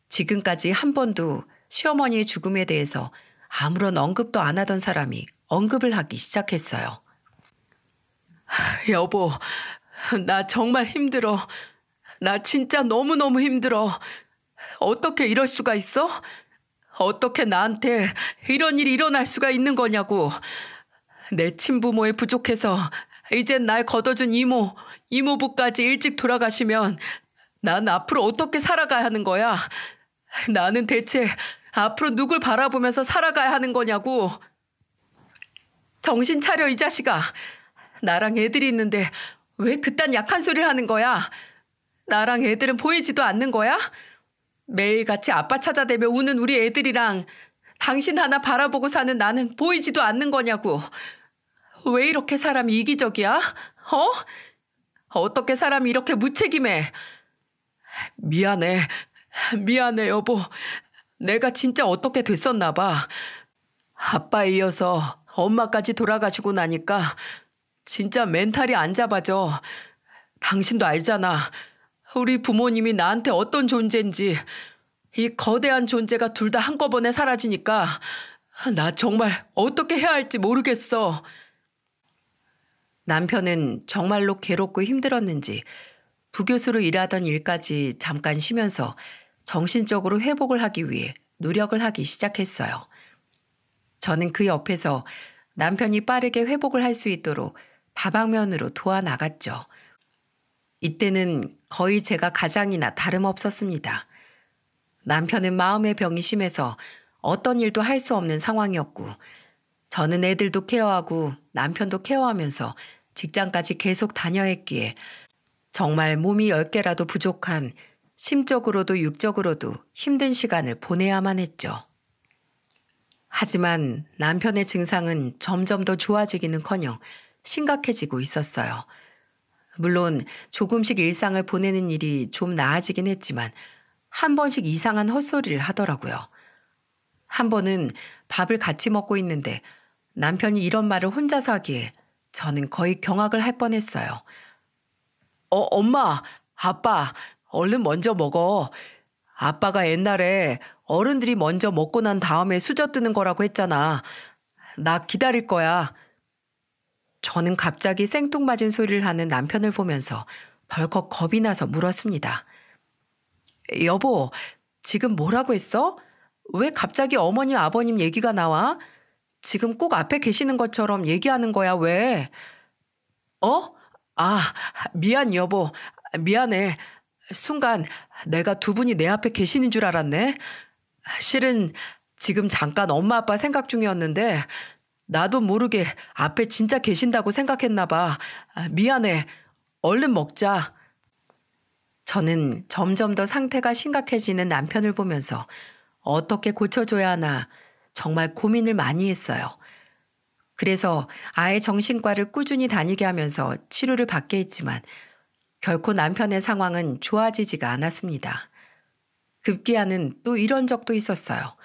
지금까지 한 번도 시어머니의 죽음에 대해서 아무런 언급도 안 하던 사람이 언급을 하기 시작했어요. 여보, 나 정말 힘들어. 나 진짜 너무너무 힘들어. 어떻게 이럴 수가 있어? 어떻게 나한테 이런 일이 일어날 수가 있는 거냐고. 내 친부모에 부족해서 이젠 날 걷어준 이모부까지 일찍 돌아가시면 난 앞으로 어떻게 살아가야 하는 거야? 나는 대체 앞으로 누굴 바라보면서 살아가야 하는 거냐고. 정신 차려 이 자식아. 나랑 애들이 있는데 왜 그딴 약한 소리를 하는 거야? 나랑 애들은 보이지도 않는 거야? 매일같이 아빠 찾아대며 우는 우리 애들이랑 당신 하나 바라보고 사는 나는 보이지도 않는 거냐고. 왜 이렇게 사람이 이기적이야? 어떻게 사람이 이렇게 무책임해? 미안해 여보. 내가 진짜 어떻게 됐었나 봐. 아빠에 이어서 엄마까지 돌아가시고 나니까 진짜 멘탈이 안 잡아져. 당신도 알잖아. 우리 부모님이 나한테 어떤 존재인지. 이 거대한 존재가 둘 다 한꺼번에 사라지니까 나 정말 어떻게 해야 할지 모르겠어. 남편은 정말로 괴롭고 힘들었는지 부교수로 일하던 일까지 잠깐 쉬면서 정신적으로 회복을 하기 위해 노력을 하기 시작했어요. 저는 그 옆에서 남편이 빠르게 회복을 할 수 있도록 다방면으로 도와나갔죠. 이때는 거의 제가 가장이나 다름없었습니다. 남편은 마음의 병이 심해서 어떤 일도 할 수 없는 상황이었고 저는 애들도 케어하고 남편도 케어하면서 직장까지 계속 다녀야 했기에 정말 몸이 10개라도 부족한 심적으로도 육적으로도 힘든 시간을 보내야만 했죠. 하지만 남편의 증상은 점점 더 좋아지기는커녕 심각해지고 있었어요. 물론 조금씩 일상을 보내는 일이 좀 나아지긴 했지만 한 번씩 이상한 헛소리를 하더라고요. 한 번은 밥을 같이 먹고 있는데 남편이 이런 말을 혼자서 하기에 저는 거의 경악을 할 뻔했어요. 엄마, 아빠, 얼른 먼저 먹어. 아빠가 옛날에 어른들이 먼저 먹고 난 다음에 수저 뜨는 거라고 했잖아. 나 기다릴 거야. 저는 갑자기 생뚱맞은 소리를 하는 남편을 보면서 덜컥 겁이 나서 물었습니다. 여보, 지금 뭐라고 했어? 왜 갑자기 어머님, 아버님 얘기가 나와? 지금 꼭 앞에 계시는 것처럼 얘기하는 거야, 왜? 어? 아, 미안, 여보. 미안해. 순간 내가 두 분이 내 앞에 계시는 줄 알았네. 실은 지금 잠깐 엄마 아빠 생각 중이었는데 나도 모르게 앞에 진짜 계신다고 생각했나 봐. 미안해. 얼른 먹자. 저는 점점 더 상태가 심각해지는 남편을 보면서 어떻게 고쳐줘야 하나 정말 고민을 많이 했어요. 그래서 아예 정신과를 꾸준히 다니게 하면서 치료를 받게 했지만 결코 남편의 상황은 좋아지지가 않았습니다. 급기야는 또 이런 적도 있었어요.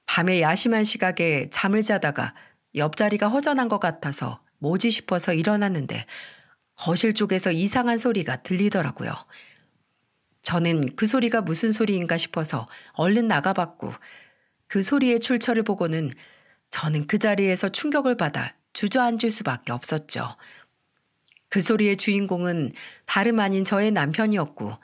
밤에 야심한 시각에 잠을 자다가 옆자리가 허전한 것 같아서 뭐지 싶어서 일어났는데 거실 쪽에서 이상한 소리가 들리더라고요. 저는 그 소리가 무슨 소리인가 싶어서 얼른 나가봤고 그 소리의 출처를 보고는 저는 그 자리에서 충격을 받아 주저앉을 수밖에 없었죠. 그 소리의 주인공은 다름 아닌 저의 남편이었고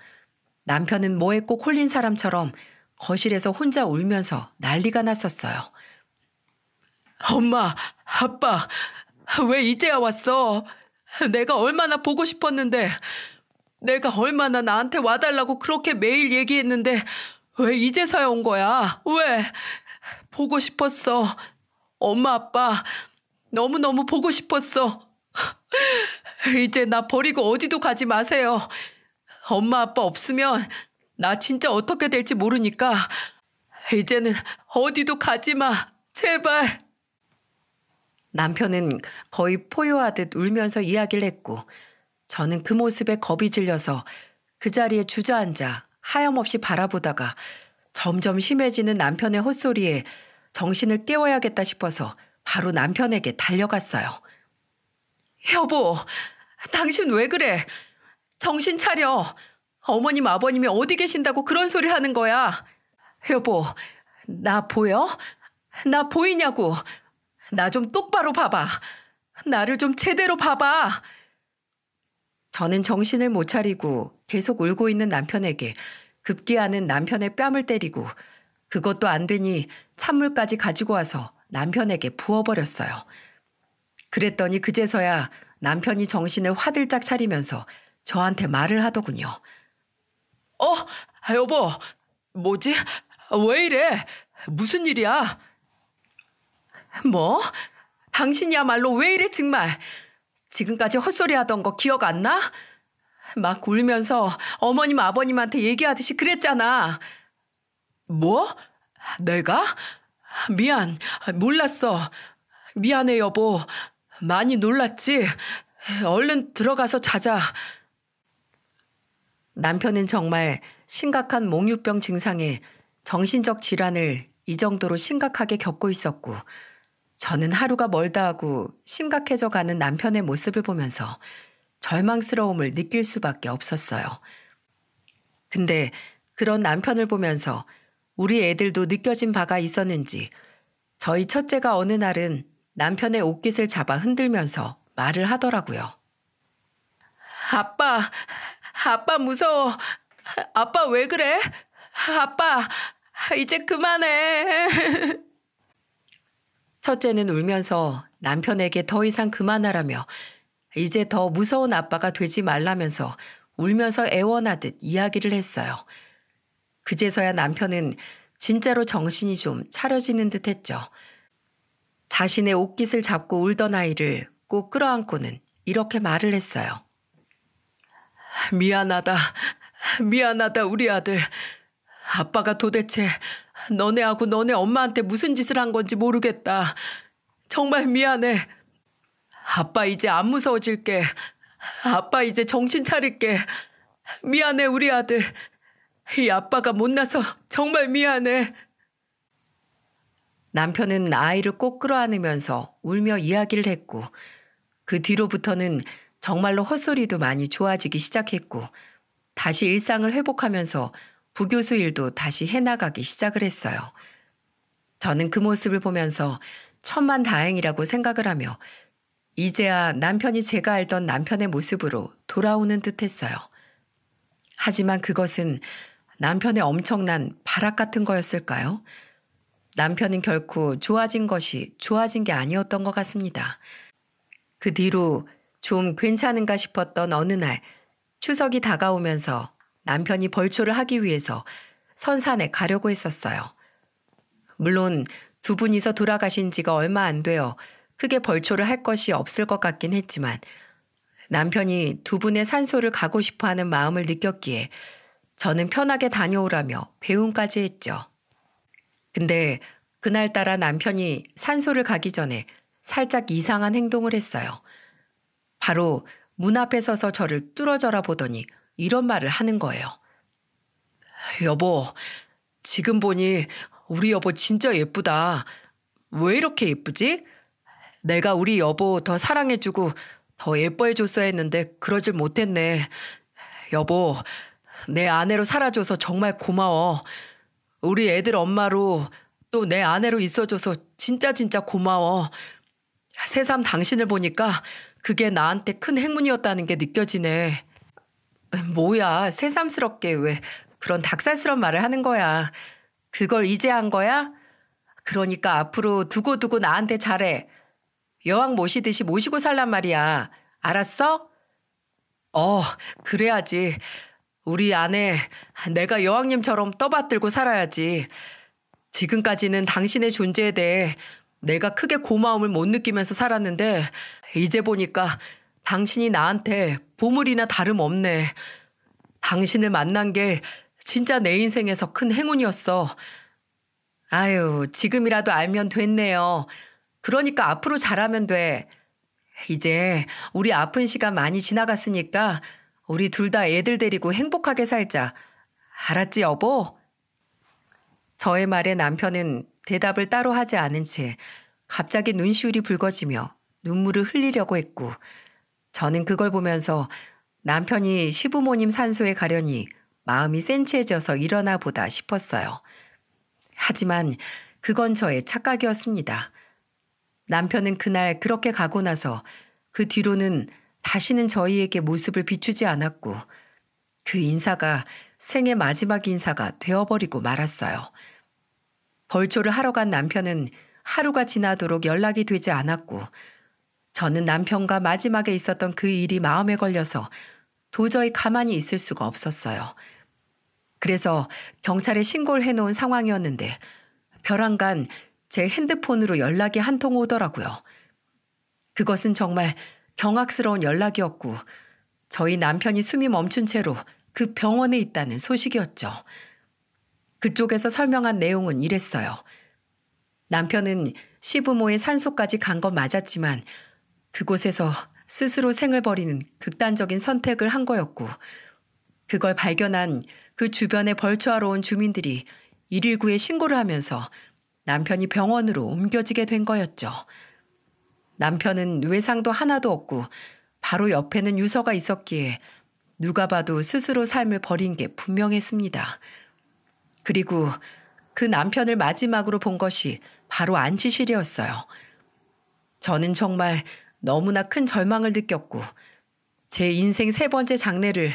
남편은 뭐에 꼭 홀린 사람처럼 거실에서 혼자 울면서 난리가 났었어요. 엄마, 아빠, 왜 이제야 왔어? 내가 얼마나 보고 싶었는데, 내가 얼마나 나한테 와달라고 그렇게 매일 얘기했는데 왜 이제서야 온 거야? 왜? 보고 싶었어. 엄마, 아빠, 너무너무 보고 싶었어. 이제 나 버리고 어디도 가지 마세요. 엄마, 아빠 없으면 나 진짜 어떻게 될지 모르니까 이제는 어디도 가지 마. 제발. 남편은 거의 포효하듯 울면서 이야기를 했고 저는 그 모습에 겁이 질려서 그 자리에 주저앉아 하염없이 바라보다가 점점 심해지는 남편의 헛소리에 정신을 깨워야겠다 싶어서 바로 남편에게 달려갔어요. 여보, 당신 왜 그래? 정신 차려. 어머님, 아버님이 어디 계신다고 그런 소리 하는 거야? 여보, 나 보여? 나 보이냐고. 나 좀 똑바로 봐봐. 나를 좀 제대로 봐봐. 저는 정신을 못 차리고 계속 울고 있는 남편에게 급기야는 남편의 뺨을 때리고 그것도 안 되니 찬물까지 가지고 와서 남편에게 부어버렸어요. 그랬더니 그제서야 남편이 정신을 화들짝 차리면서 저한테 말을 하더군요. 여보, 뭐지? 왜 이래? 무슨 일이야? 뭐? 당신이야말로 왜 이래 정말? 지금까지 헛소리 하던 거 기억 안 나? 막 울면서 어머님 아버님한테 얘기하듯이 그랬잖아. 뭐? 내가? 미안, 몰랐어. 미안해 여보. 많이 놀랐지? 얼른 들어가서 자자. 남편은 정말 심각한 몽유병 증상에 정신적 질환을 이 정도로 심각하게 겪고 있었고 저는 하루가 멀다 하고 심각해져 가는 남편의 모습을 보면서 절망스러움을 느낄 수밖에 없었어요. 근데 그런 남편을 보면서 우리 애들도 느껴진 바가 있었는지 저희 첫째가 어느 날은 남편의 옷깃을 잡아 흔들면서 말을 하더라고요. 아빠 무서워. 아빠 왜 그래? 아빠 이제 그만해. 첫째는 울면서 남편에게 더 이상 그만하라며 이제 더 무서운 아빠가 되지 말라면서 울면서 애원하듯 이야기를 했어요. 그제서야 남편은 진짜로 정신이 좀 차려지는 듯 했죠. 자신의 옷깃을 잡고 울던 아이를 꼭 끌어안고는 이렇게 말을 했어요. 미안하다. 미안하다 우리 아들. 아빠가 도대체 너네하고 너네 엄마한테 무슨 짓을 한 건지 모르겠다. 정말 미안해. 아빠 이제 안 무서워질게. 아빠 이제 정신 차릴게. 미안해 우리 아들. 이 아빠가 못나서 정말 미안해. 남편은 아이를 꼭 끌어안으면서 울며 이야기를 했고 그 뒤로부터는 정말로 헛소리도 많이 좋아지기 시작했고 다시 일상을 회복하면서 부교수 일도 다시 해나가기 시작을 했어요. 저는 그 모습을 보면서 천만다행이라고 생각을 하며 이제야 남편이 제가 알던 남편의 모습으로 돌아오는 듯했어요. 하지만 그것은 남편의 엄청난 발악 같은 거였을까요? 남편은 결코 좋아진 것이 좋아진 게 아니었던 것 같습니다. 그 뒤로 좀 괜찮은가 싶었던 어느 날 추석이 다가오면서 남편이 벌초를 하기 위해서 선산에 가려고 했었어요. 물론 두 분이서 돌아가신 지가 얼마 안 되어 크게 벌초를 할 것이 없을 것 같긴 했지만 남편이 두 분의 산소를 가고 싶어하는 마음을 느꼈기에 저는 편하게 다녀오라며 배웅까지 했죠. 근데 그날따라 남편이 산소를 가기 전에 살짝 이상한 행동을 했어요. 바로 문 앞에 서서 저를 뚫어져라 보더니 이런 말을 하는 거예요. 여보, 지금 보니 우리 여보 진짜 예쁘다. 왜 이렇게 예쁘지? 내가 우리 여보 더 사랑해주고 더 예뻐해줬어야 했는데 그러질 못했네. 여보, 내 아내로 살아줘서 정말 고마워. 우리 애들 엄마로 또 내 아내로 있어줘서 진짜 고마워. 새삼 당신을 보니까 그게 나한테 큰 행운이었다는 게 느껴지네. 뭐야, 새삼스럽게 왜 그런 닭살스러운 말을 하는 거야. 그걸 이제 한 거야? 그러니까 앞으로 두고두고 나한테 잘해. 여왕 모시듯이 모시고 살란 말이야. 알았어? 그래야지. 우리 아내, 내가 여왕님처럼 떠받들고 살아야지. 지금까지는 당신의 존재에 대해 내가 크게 고마움을 못 느끼면서 살았는데 이제 보니까 당신이 나한테 보물이나 다름없네. 당신을 만난 게 진짜 내 인생에서 큰 행운이었어. 아유, 지금이라도 알면 됐네요. 그러니까 앞으로 잘하면 돼. 이제 우리 아픈 시간 많이 지나갔으니까 우리 둘 다 애들 데리고 행복하게 살자. 알았지, 여보? 저의 말에 남편은 대답을 따로 하지 않은 채 갑자기 눈시울이 붉어지며 눈물을 흘리려고 했고 저는 그걸 보면서 남편이 시부모님 산소에 가려니 마음이 센치해져서 일어나 보다 싶었어요. 하지만 그건 저의 착각이었습니다. 남편은 그날 그렇게 가고 나서 그 뒤로는 다시는 저희에게 모습을 비추지 않았고 그 인사가 생애 마지막 인사가 되어버리고 말았어요. 벌초를 하러 간 남편은 하루가 지나도록 연락이 되지 않았고 저는 남편과 마지막에 있었던 그 일이 마음에 걸려서 도저히 가만히 있을 수가 없었어요. 그래서 경찰에 신고를 해놓은 상황이었는데 벼랑간 제 핸드폰으로 연락이 한 통 오더라고요. 그것은 정말 경악스러운 연락이었고 저희 남편이 숨이 멈춘 채로 그 병원에 있다는 소식이었죠. 그쪽에서 설명한 내용은 이랬어요. 남편은 시부모의 산소까지 간 건 맞았지만 그곳에서 스스로 생을 버리는 극단적인 선택을 한 거였고 그걸 발견한 그 주변에 벌초하러 온 주민들이 119에 신고를 하면서 남편이 병원으로 옮겨지게 된 거였죠. 남편은 외상도 하나도 없고 바로 옆에는 유서가 있었기에 누가 봐도 스스로 삶을 버린 게 분명했습니다. 그리고 그 남편을 마지막으로 본 것이 바로 안치실이었어요. 저는 정말 너무나 큰 절망을 느꼈고 제 인생 3번째 장례를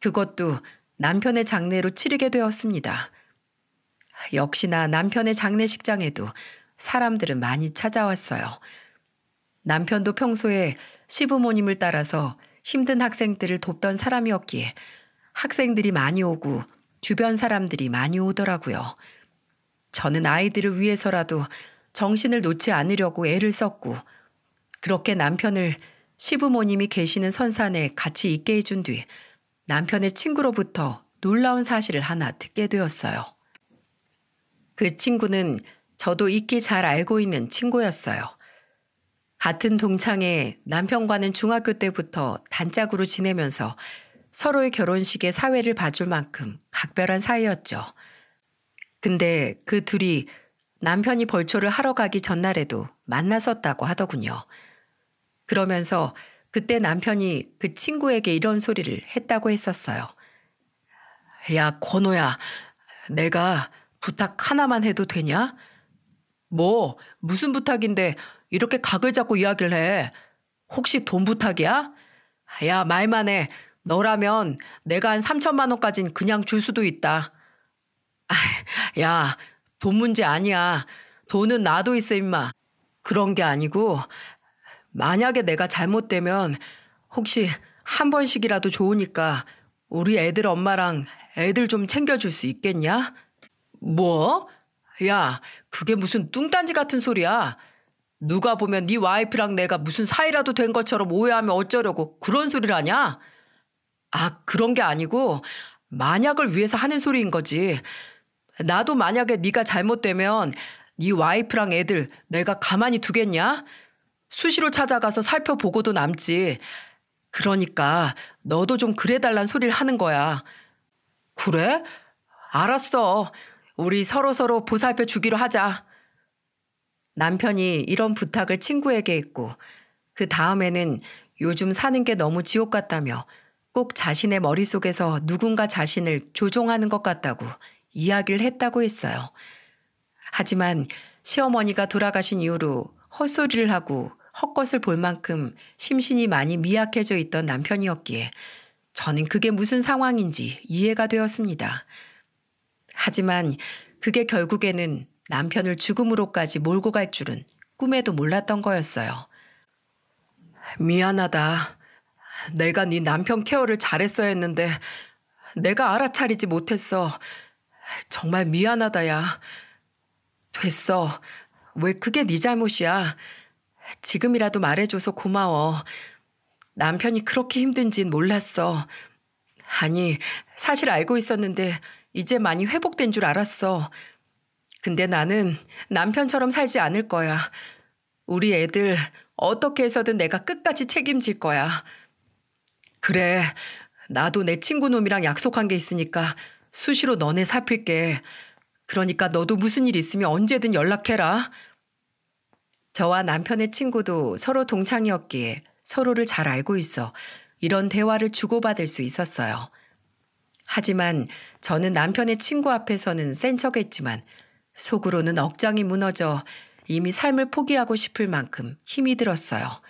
그것도 남편의 장례로 치르게 되었습니다. 역시나 남편의 장례식장에도 사람들은 많이 찾아왔어요. 남편도 평소에 시부모님을 따라서 힘든 학생들을 돕던 사람이었기에 학생들이 많이 오고 주변 사람들이 많이 오더라고요. 저는 아이들을 위해서라도 정신을 놓지 않으려고 애를 썼고 그렇게 남편을 시부모님이 계시는 선산에 같이 있게 해준 뒤 남편의 친구로부터 놀라운 사실을 하나 듣게 되었어요. 그 친구는 저도 익히 잘 알고 있는 친구였어요. 같은 동창에 남편과는 중학교 때부터 단짝으로 지내면서 서로의 결혼식에 사회를 봐줄 만큼 각별한 사이였죠. 근데 그 둘이 남편이 벌초를 하러 가기 전날에도 만났었다고 하더군요. 그러면서 그때 남편이 그 친구에게 이런 소리를 했다고 했었어요. 야, 권호야, 내가 부탁 하나만 해도 되냐? 뭐, 무슨 부탁인데 이렇게 각을 잡고 이야기를 해? 혹시 돈 부탁이야? 야, 말만 해. 너라면 내가 한 3천만 원까진 그냥 줄 수도 있다. 야, 돈 문제 아니야. 돈은 나도 있어, 임마. 그런 게 아니고, 만약에 내가 잘못되면 혹시 한 번씩이라도 좋으니까 우리 애들 엄마랑 애들 좀 챙겨줄 수 있겠냐? 뭐? 야, 그게 무슨 뚱딴지 같은 소리야. 누가 보면 네 와이프랑 내가 무슨 사이라도 된 것처럼 오해하면 어쩌려고 그런 소리를 하냐? 아, 그런 게 아니고 만약을 위해서 하는 소리인 거지. 나도 만약에 네가 잘못되면 네 와이프랑 애들 내가 가만히 두겠냐? 수시로 찾아가서 살펴보고도 남지. 그러니까 너도 좀 그래달란 소리를 하는 거야. 그래? 알았어. 우리 서로서로 보살펴 주기로 하자. 남편이 이런 부탁을 친구에게 했고 그 다음에는 요즘 사는 게 너무 지옥 같다며 꼭 자신의 머릿속에서 누군가 자신을 조종하는 것 같다고 이야기를 했다고 했어요. 하지만 시어머니가 돌아가신 이후로 헛소리를 하고 헛것을 볼 만큼 심신이 많이 미약해져 있던 남편이었기에 저는 그게 무슨 상황인지 이해가 되었습니다. 하지만 그게 결국에는 남편을 죽음으로까지 몰고 갈 줄은 꿈에도 몰랐던 거였어요. 미안하다. 내가 네 남편 케어를 잘했어야 했는데 내가 알아차리지 못했어. 정말 미안하다, 야. 됐어. 왜 그게 네 잘못이야. 지금이라도 말해줘서 고마워. 남편이 그렇게 힘든진 몰랐어. 아니, 사실 알고 있었는데 이제 많이 회복된 줄 알았어. 근데 나는 남편처럼 살지 않을 거야. 우리 애들 어떻게 해서든 내가 끝까지 책임질 거야. 그래, 나도 내 친구 놈이랑 약속한 게 있으니까 수시로 너네 살필게. 그러니까 너도 무슨 일 있으면 언제든 연락해라. 저와 남편의 친구도 서로 동창이었기에 서로를 잘 알고 있어 이런 대화를 주고받을 수 있었어요. 하지만 저는 남편의 친구 앞에서는 센 척했지만 속으로는 억장이 무너져 이미 삶을 포기하고 싶을 만큼 힘이 들었어요.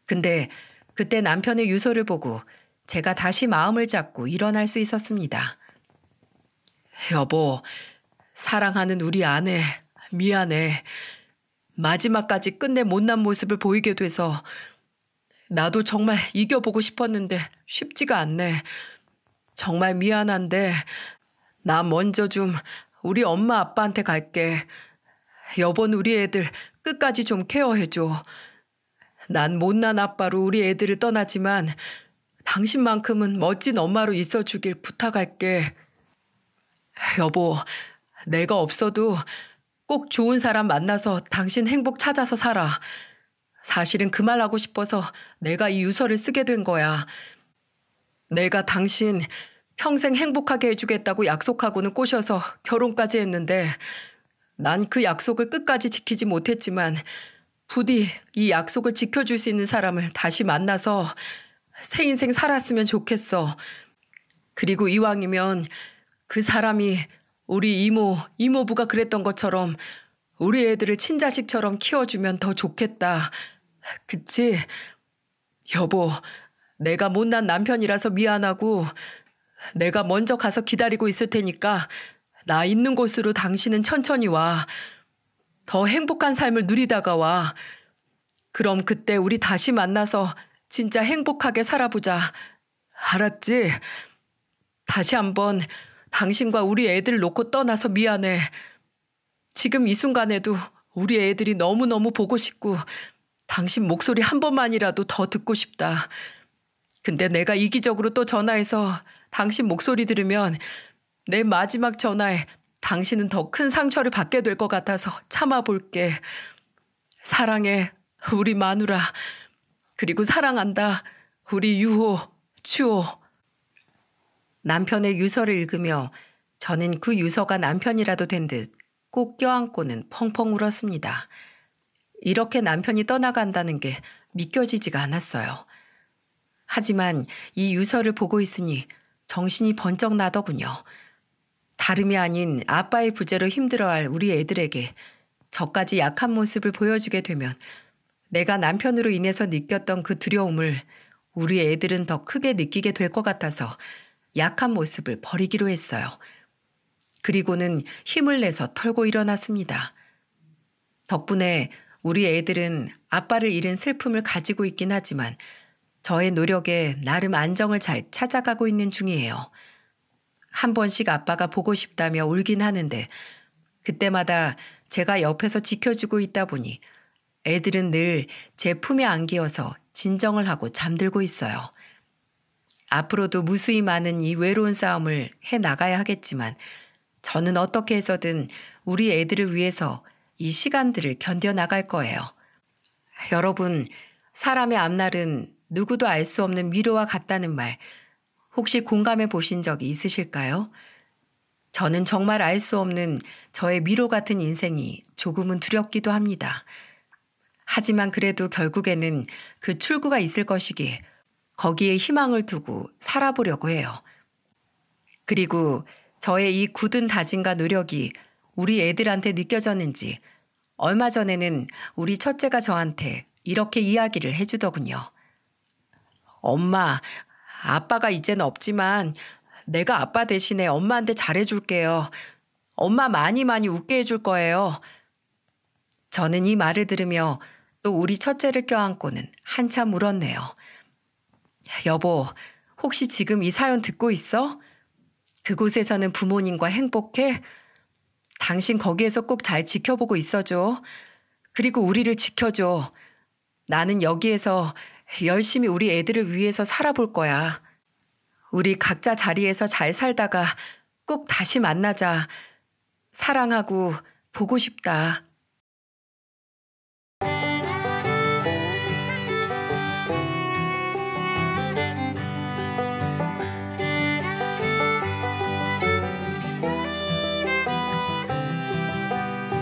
근데 그때 남편의 유서를 보고 제가 다시 마음을 잡고 일어날 수 있었습니다. 여보, 사랑하는 우리 아내, 미안해. 마지막까지 끝내 못난 모습을 보이게 돼서 나도 정말 이겨보고 싶었는데 쉽지가 않네. 정말 미안한데 나 먼저 좀 우리 엄마 아빠한테 갈게. 여보는 우리 애들 끝까지 좀 케어해줘. 난 못난 아빠로 우리 애들을 떠나지만 당신만큼은 멋진 엄마로 있어주길 부탁할게. 여보, 내가 없어도 꼭 좋은 사람 만나서 당신 행복 찾아서 살아. 사실은 그 말 하고 싶어서 내가 이 유서를 쓰게 된 거야. 내가 당신 평생 행복하게 해주겠다고 약속하고는 꼬셔서 결혼까지 했는데 난 그 약속을 끝까지 지키지 못했지만 부디 이 약속을 지켜줄 수 있는 사람을 다시 만나서 새 인생 살았으면 좋겠어. 그리고 이왕이면 그 사람이 우리 이모, 이모부가 그랬던 것처럼 우리 애들을 친자식처럼 키워주면 더 좋겠다. 그치? 여보, 내가 못난 남편이라서 미안하고 내가 먼저 가서 기다리고 있을 테니까 나 있는 곳으로 당신은 천천히 와. 더 행복한 삶을 누리다가 와. 그럼 그때 우리 다시 만나서 진짜 행복하게 살아보자. 알았지? 다시 한번 당신과 우리 애들 놓고 떠나서 미안해. 지금 이 순간에도 우리 애들이 너무너무 보고 싶고 당신 목소리 한 번만이라도 더 듣고 싶다. 근데 내가 이기적으로 또 전화해서 당신 목소리 들으면 내 마지막 전화에 당신은 더 큰 상처를 받게 될 것 같아서 참아볼게. 사랑해, 우리 마누라. 그리고 사랑한다, 우리 유호, 추호. 남편의 유서를 읽으며 저는 그 유서가 남편이라도 된 듯 꼭 껴안고는 펑펑 울었습니다. 이렇게 남편이 떠나간다는 게 믿겨지지가 않았어요. 하지만 이 유서를 보고 있으니 정신이 번쩍 나더군요. 다름이 아닌 아빠의 부재로 힘들어할 우리 애들에게 저까지 약한 모습을 보여주게 되면 내가 남편으로 인해서 느꼈던 그 두려움을 우리 애들은 더 크게 느끼게 될 것 같아서 약한 모습을 버리기로 했어요. 그리고는 힘을 내서 털고 일어났습니다. 덕분에 우리 애들은 아빠를 잃은 슬픔을 가지고 있긴 하지만 저의 노력에 나름 안정을 잘 찾아가고 있는 중이에요. 한 번씩 아빠가 보고 싶다며 울긴 하는데 그때마다 제가 옆에서 지켜주고 있다 보니 애들은 늘 제 품에 안기어서 진정을 하고 잠들고 있어요. 앞으로도 무수히 많은 이 외로운 싸움을 해 나가야 하겠지만 저는 어떻게 해서든 우리 애들을 위해서 이 시간들을 견뎌 나갈 거예요. 여러분, 사람의 앞날은 누구도 알 수 없는 미로와 같다는 말 혹시 공감해 보신 적이 있으실까요? 저는 정말 알 수 없는 저의 미로 같은 인생이 조금은 두렵기도 합니다. 하지만 그래도 결국에는 그 출구가 있을 것이기에 거기에 희망을 두고 살아보려고 해요. 그리고 저의 이 굳은 다짐과 노력이 우리 애들한테 느껴졌는지 얼마 전에는 우리 첫째가 저한테 이렇게 이야기를 해주더군요. 엄마, 아빠가 이젠 없지만 내가 아빠 대신에 엄마한테 잘해줄게요. 엄마 많이 많이 웃게 해줄 거예요. 저는 이 말을 들으며 또 우리 첫째를 껴안고는 한참 울었네요. 여보, 혹시 지금 이 사연 듣고 있어? 그곳에서는 부모님과 행복해? 당신 거기에서 꼭 잘 지켜보고 있어줘. 그리고 우리를 지켜줘. 나는 여기에서 열심히 우리 애들을 위해서 살아볼 거야. 우리 각자 자리에서 잘 살다가 꼭 다시 만나자. 사랑하고 보고 싶다.